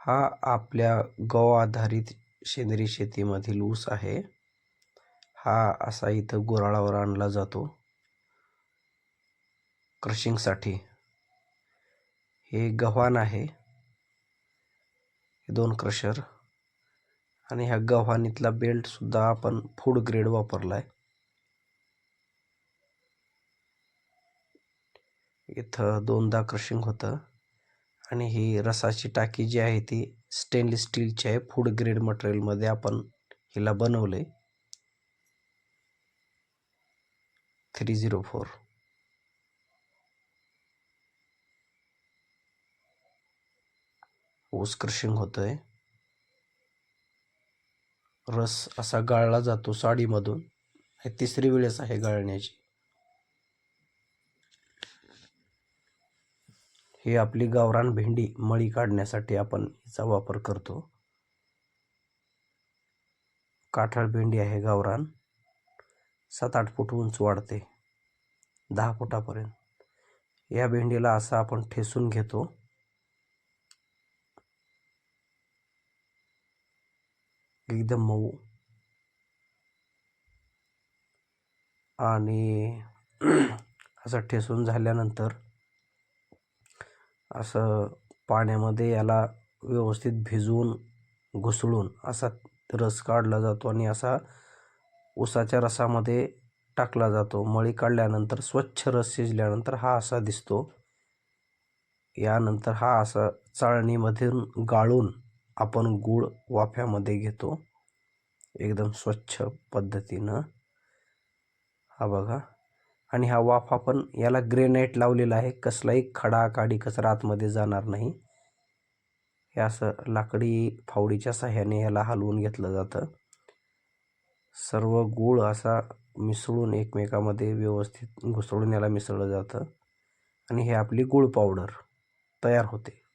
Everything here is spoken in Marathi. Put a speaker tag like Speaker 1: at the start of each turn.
Speaker 1: हा आपल्या गव आधारित सेंद्रिय शेतीमधील ऊस आहे. हा असा इथं गुऱ्हाळावर आणला जातो क्रशिंगसाठी. हे गव्हाण आहे, हे 2 क्रशर, आणि ह्या गव्हाणीतला बेल्ट सुद्धा आपण फूड ग्रेड वापरलाय. इथं 2दा क्रशिंग होतं आणि ही रसाची टाकी जी आहे ती स्टेनलेस स्टीलची आहे. फूड ग्रेड मटेरियलमध्ये आपण हिला बनवले. 304 ऊस क्रशिंग होतोय. रस असा गाळला जातो साडीमधून. हे 3री वेळेस आहे गाळण्याची. ही आपली गावरान भेंडी मळी काढण्यासाठी आपण हिचा वापर करतो. काठाळ भेंडी आहे गावरान. 7-8 फूट उंच वाढते, 10 फुटापर्यंत. या भेंडीला असा आपण ठेसून घेतो. एकदम मऊ. आणि असं ठेसून झाल्यानंतर असं पाण्यामध्ये याला व्यवस्थित भिजवून घुसळून असा रस काढला जातो आणि असा ऊसाच्या रसामध्ये टाकला जातो. मळी काढल्यानंतर स्वच्छ रस शिजल्यानंतर हा असा दिसतो. यानंतर हा असा चाळणीमधून गाळून आपण गूळ वाफ्यामध्ये घेतो एकदम स्वच्छ पद्धतीनं. हा बघा. आणि हा वाफा पण याला ग्रेनाइट लावलेला आहे. कसलाही खडा काडी कचरा आतमध्ये जाणार नाही. हे असं लाकडी फावडीच्या साह्याने याला हलवून घेतलं जातं. सर्व गूळ असा मिसळून एकमेकामध्ये व्यवस्थित घुसळून याला मिसळलं जातं आणि हे आपली गूळ पावडर तयार होते.